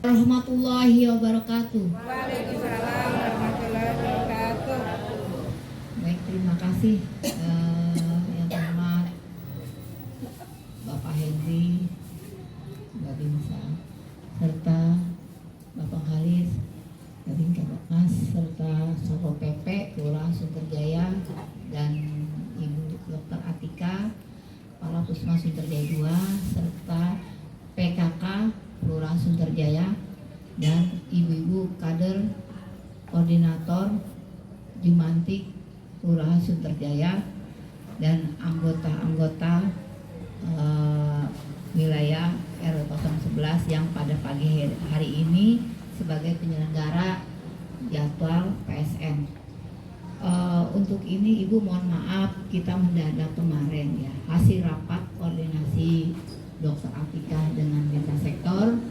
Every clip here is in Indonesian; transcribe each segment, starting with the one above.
Warahmatullahi wabarakatuh. Waalaikumsalam warahmatullahi wabarakatuh. Baik, terima kasih yang terhormat Bapak Henry, Mbak Binsa, serta Bapak Halis, Kabin Kabakmas, serta Satpol PP Kelurahan Sunterjaya dan Ibu Dr. Atika, Kepala Puskesmas Sunterjaya 2, serta PKK Kelurahan Sunterjaya dan ibu-ibu kader koordinator Jumantik Kelurahan Sunterjaya dan anggota-anggota wilayah RW 011 yang pada pagi hari ini sebagai penyelenggara jadwal PSN. Untuk ini Ibu mohon maaf kita mendadak kemarin ya, hasil rapat koordinasi Dr. Atika dengan lintas sektor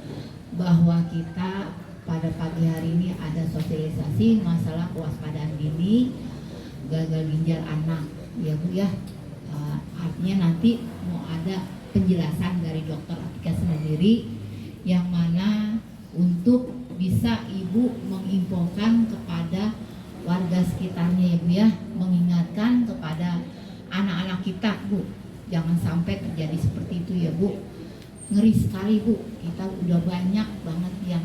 bahwa kita pada pagi hari ini ada sosialisasi masalah kewaspadaan dini gagal ginjal anak ya Bu ya. Artinya nanti mau ada penjelasan dari Dr. Atika sendiri yang mana untuk bisa Ibu menginfokan kepada warga sekitarnya ya Bu ya, mengingatkan kepada anak-anak kita Bu, jangan sampai terjadi seperti itu ya Bu. Ngeri sekali Bu, kita udah banyak banget yang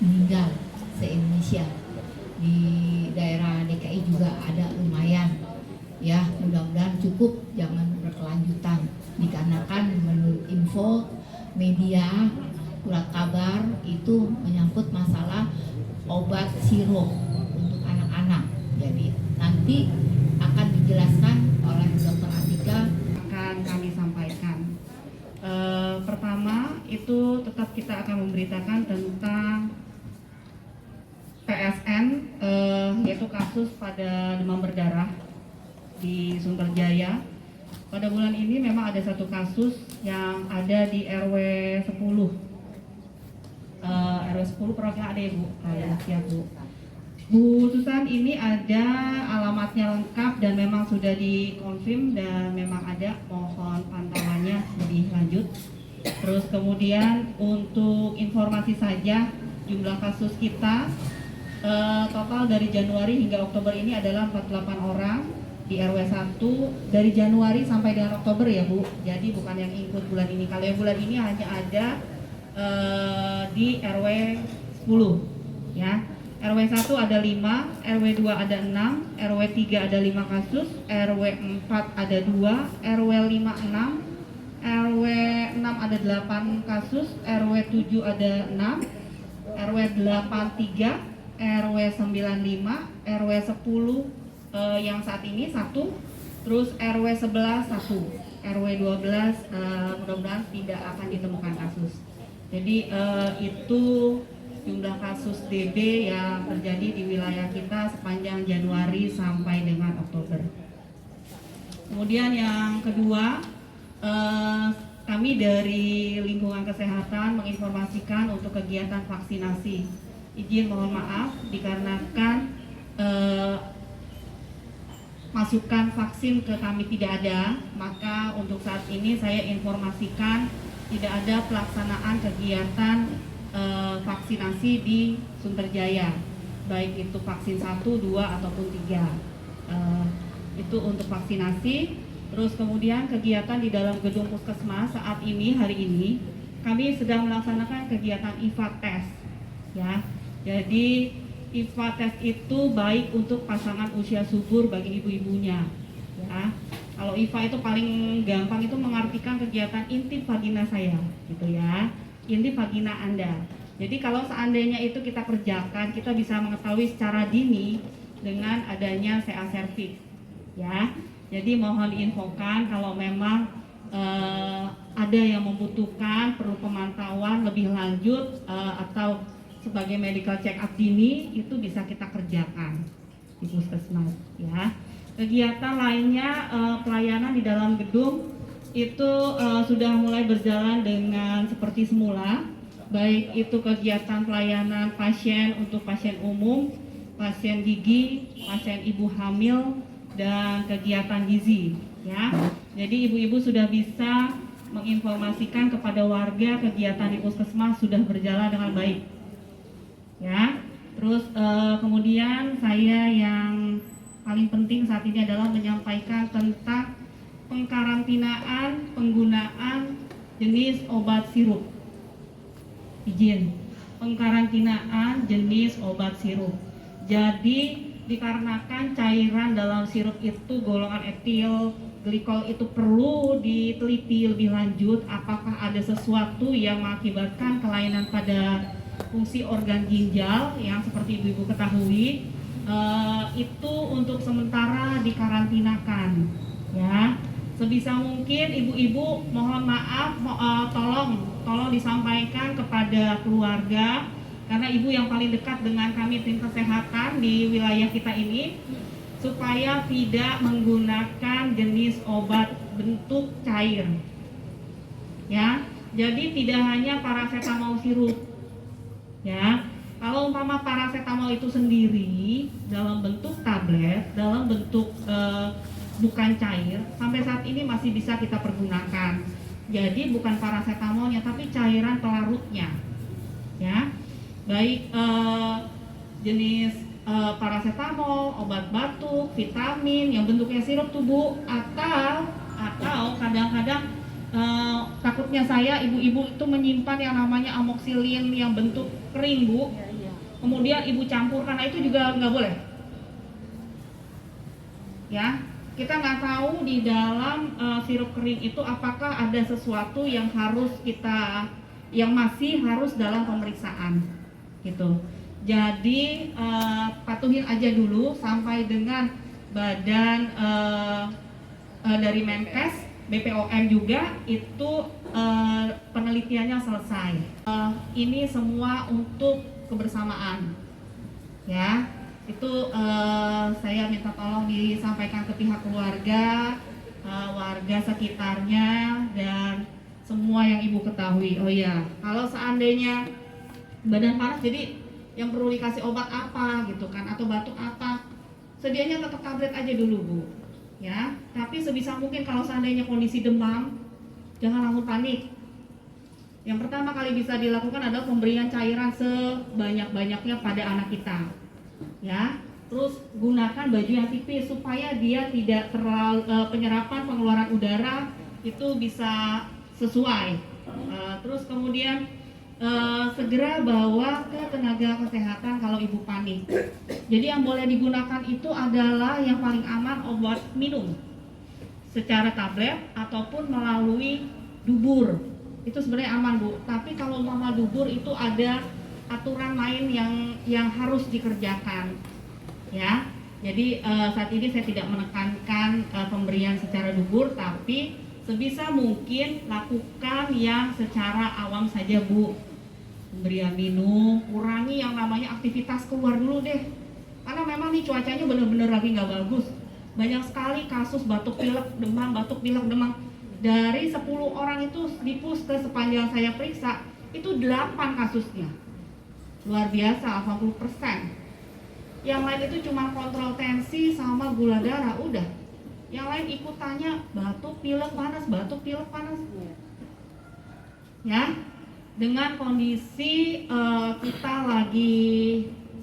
meninggal se-Indonesia. Di daerah DKI juga ada lumayan. Ya, mudah-mudahan cukup, jangan berkelanjutan. Dikarenakan menurut info media, surat kabar itu menyangkut masalah obat sirup untuk anak-anak. Jadi nanti akan dijelaskan oleh Dr. Atika. Akan kami sampaikan. Pertama itu tetap kita akan memberitakan tentang PSN, yaitu kasus pada demam berdarah di Sunterjaya. Pada bulan ini memang ada satu kasus yang ada di RW 10. RW 10 perwakilan ada ya Bu? Ya Bu. Bu Susan, ini ada alamatnya lengkap dan memang sudah dikonfirm dan memang ada, mohon pantauannya lebih lanjut. Terus kemudian untuk informasi saja, jumlah kasus kita total dari Januari hingga Oktober ini adalah 48 orang di RW 1 dari Januari sampai dengan Oktober ya Bu. Jadi bukan yang ikut bulan ini. Kalau yang bulan ini hanya ada di RW 10 ya. RW 1 ada 5, RW 2 ada 6, RW 3 ada 5 kasus, RW 4 ada 2, RW 5 6, RW 6 ada 8 kasus, RW 7 ada 6, RW 8 3, RW 9 5, RW 10 yang saat ini 1, terus RW 11 1, RW 12 mudah-mudahan tidak akan ditemukan kasus. Jadi itu jumlah kasus DB yang terjadi di wilayah kita sepanjang Januari sampai dengan Oktober. Kemudian yang kedua, kami dari lingkungan kesehatan menginformasikan untuk kegiatan vaksinasi. Izin mohon maaf dikarenakan masukan vaksin ke kami tidak ada, maka untuk saat ini saya informasikan tidak ada pelaksanaan kegiatan vaksinasi di Sunterjaya, baik itu vaksin 1, 2 ataupun 3. Itu untuk vaksinasi. Terus kemudian kegiatan di dalam gedung puskesmas saat ini, hari ini kami sedang melaksanakan kegiatan IFA test ya. Jadi IFA test itu baik untuk pasangan usia subur bagi ibu-ibunya ya. Kalau IFA itu paling gampang itu mengartikan kegiatan intip vagina saya gitu ya. Intip vagina Anda. Jadi kalau seandainya itu kita kerjakan, kita bisa mengetahui secara dini dengan adanya CA cervix ya. Jadi mohon diinfokan kalau memang ada yang membutuhkan perlu pemantauan lebih lanjut atau sebagai medical check up dini, itu bisa kita kerjakan di puskesmas ya. Kegiatan lainnya pelayanan di dalam gedung itu sudah mulai berjalan dengan seperti semula, baik itu kegiatan pelayanan pasien untuk pasien umum, pasien gigi, pasien ibu hamil, dan kegiatan gizi ya. Jadi ibu-ibu sudah bisa menginformasikan kepada warga kegiatan di puskesmas sudah berjalan dengan baik ya. Terus kemudian saya yang paling penting saat ini adalah menyampaikan tentang pengkarantinaan penggunaan jenis obat sirup. Izin, pengkarantinaan jenis obat sirup. Jadi dikarenakan cairan dalam sirup itu golongan etil glikol itu perlu diteliti lebih lanjut apakah ada sesuatu yang mengakibatkan kelainan pada fungsi organ ginjal yang seperti ibu-ibu ketahui, itu untuk sementara dikarantinakan, ya. Sebisa mungkin ibu-ibu mohon maaf, tolong disampaikan kepada keluarga, karena ibu yang paling dekat dengan kami tim kesehatan di wilayah kita ini, supaya tidak menggunakan jenis obat bentuk cair, ya. Jadi tidak hanya paracetamol sirup, ya. Kalau umpama paracetamol itu sendiri dalam bentuk tablet, dalam bentuk bukan cair, sampai saat ini masih bisa kita pergunakan. Jadi bukan paracetamolnya, tapi cairan pelarutnya, ya. Baik jenis paracetamol, obat batuk, vitamin yang bentuknya sirup tuh Bu, atau kadang-kadang takutnya saya ibu-ibu itu menyimpan yang namanya amoxicillin yang bentuk kering Bu, kemudian ibu campurkan, nah itu juga nggak boleh, ya. Kita nggak tahu di dalam sirup kering itu apakah ada sesuatu yang masih harus dalam pemeriksaan, gitu. Jadi patuhin aja dulu sampai dengan badan dari Menkes, BPOM juga itu penelitiannya selesai. Ini semua untuk kebersamaan, ya. Itu saya minta tolong disampaikan ke pihak keluarga, warga sekitarnya, dan semua yang ibu ketahui. Oh iya, kalau seandainya badan panas, jadi yang perlu dikasih obat apa gitu kan, atau batuk apa, sedianya tetap tablet aja dulu Bu, ya. Tapi sebisa mungkin kalau seandainya kondisi demam, jangan langsung panik. Yang pertama kali bisa dilakukan adalah pemberian cairan sebanyak-banyaknya pada anak kita, ya. Terus gunakan baju yang tipis supaya dia tidak terlalu penyerapan pengeluaran udara itu bisa sesuai. Terus kemudian segera bawa ke tenaga kesehatan kalau ibu panik. Jadi yang boleh digunakan itu adalah yang paling aman obat minum secara tablet ataupun melalui dubur. Itu sebenarnya aman Bu. Tapi kalau umpama dubur itu ada aturan lain yang harus dikerjakan, ya. Jadi saat ini saya tidak menekankan pemberian secara dubur, tapi sebisa mungkin lakukan yang secara awam saja Bu. Pemberian minum, kurangi yang namanya aktivitas keluar dulu deh, karena memang nih cuacanya bener-bener lagi nggak bagus. Banyak sekali kasus batuk pilek demam, batuk pilek demam. Dari 10 orang itu di puskes sepanjang saya periksa, itu 8 kasusnya. Luar biasa, 80%. Yang lain itu cuma kontrol tensi sama gula darah, udah. Yang lain ikut tanya batuk pilek panas, batuk pilek panas, ya. Dengan kondisi kita lagi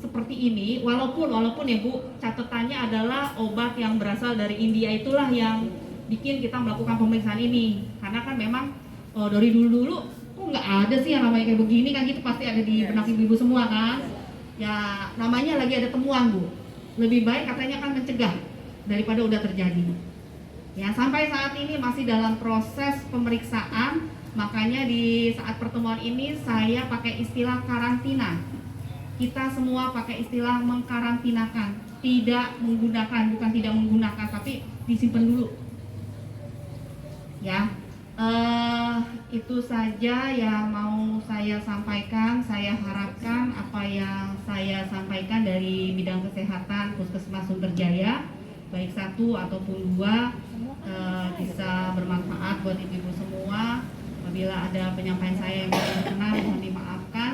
seperti ini, walaupun ya Bu, catatannya adalah obat yang berasal dari India itulah yang bikin kita melakukan pemeriksaan ini, karena kan memang dari dulu nggak ada sih yang namanya kayak begini kan, gitu pasti ada di benak ibu-ibu semua kan, ya namanya lagi ada temuan Bu, lebih baik katanya kan mencegah daripada udah terjadi, ya. Sampai saat ini masih dalam proses pemeriksaan. Makanya di saat pertemuan ini saya pakai istilah karantina. Kita semua pakai istilah mengkarantinakan, tidak menggunakan, bukan tidak menggunakan, tapi disimpan dulu, ya. Itu saja yang mau saya sampaikan. Saya harapkan apa yang saya sampaikan dari bidang kesehatan Puskesmas Sunterjaya, baik 1 ataupun 2, bisa bermanfaat buat ibu-ibu semua. Apabila ada penyampaian saya yang tidak berkenan, mohon dimaafkan.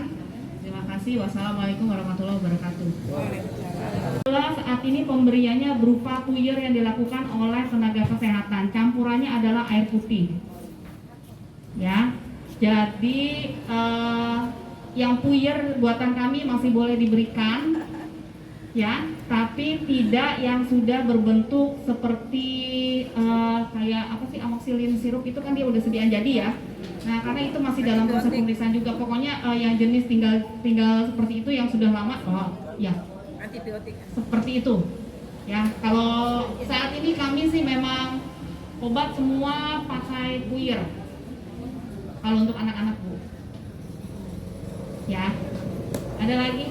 Terima kasih. Wassalamualaikum warahmatullahi wabarakatuh. Saat ini pemberiannya berupa puyer yang dilakukan oleh tenaga kesehatan. Campurannya adalah air putih, ya. Jadi yang puyer buatan kami masih boleh diberikan, ya, tapi tidak yang sudah berbentuk seperti kayak apa sih, amoxicillin sirup itu kan dia udah sediaan jadi ya. Nah, karena itu masih dalam proses pemeriksaan juga. Pokoknya yang jenis tinggal seperti itu yang sudah lama, ya, Antibiotik. seperti itu. Ya, kalau saat ini kami sih memang obat semua pakai puyer. Kalau untuk anak-anak, Bu. Ya, ada lagi?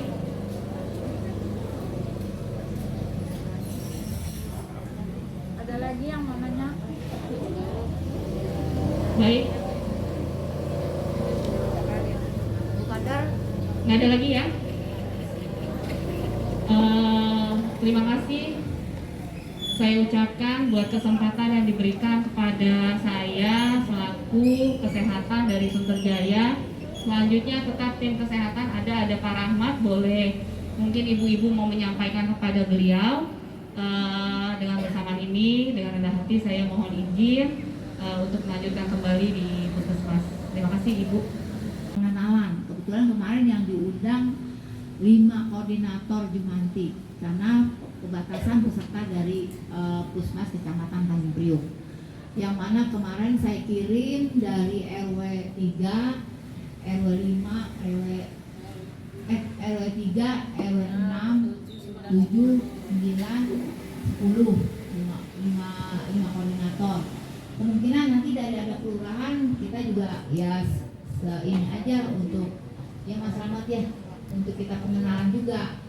Ada lagi yang namanya Baik, Bu Kadar. nggak ada lagi ya? Terima kasih saya ucapkan buat kesempatan yang diberikan kepada saya selaku kesehatan dari Sunterjaya. Selanjutnya tetap tim kesehatan ada Pak Rahmat, boleh mungkin ibu-ibu mau menyampaikan kepada beliau. Dengan bersamaan ini, dengan rendah hati saya mohon izin untuk melanjutkan kembali di Puskesmas. Terima kasih Ibu. Pengenalan, kebetulan kemarin yang diundang 5 koordinator Jumanti karena pembatasan peserta dari Puskesmas Kecamatan Tanjung Priok. Yang mana kemarin saya kirim dari RW 3, RW 5, RW 3, RW 6, 7, 9, 10, 5 koordinator. Kemungkinan nanti dari ada kelurahan kita juga ya ini aja untuk ya Mas Rahmat ya, untuk kita pengenalan juga.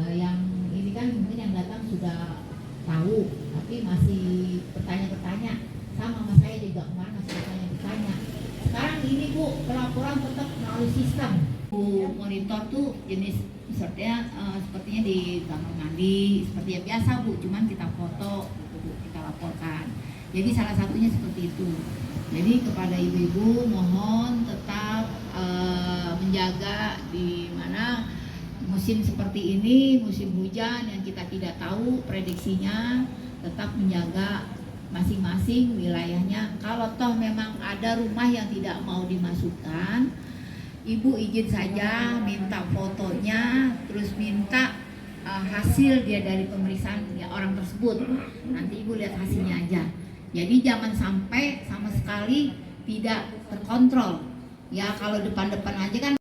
Yang ini kan mungkin yang datang sudah tahu, tapi masih bertanya-bertanya. Sama mas saya juga kemarin masih bertanya-bertanya. Sekarang ini Bu, pelaporan tetap melalui sistem. Bu monitor tuh jenis sepertinya di kamar mandi, seperti yang biasa Bu, cuman kita foto gitu Bu, kita laporkan. Jadi salah satunya seperti itu. Jadi kepada ibu-ibu mohon tetap menjaga di mana musim seperti ini, musim hujan yang kita tidak tahu prediksinya, tetap menjaga masing-masing wilayahnya. Kalau toh memang ada rumah yang tidak mau dimasukkan, Ibu izin saja minta fotonya, terus minta hasil dia dari pemeriksaan ya orang tersebut. Nanti Ibu lihat hasilnya aja. Jadi jangan sampai sama sekali tidak terkontrol. Ya kalau depan-depan aja kan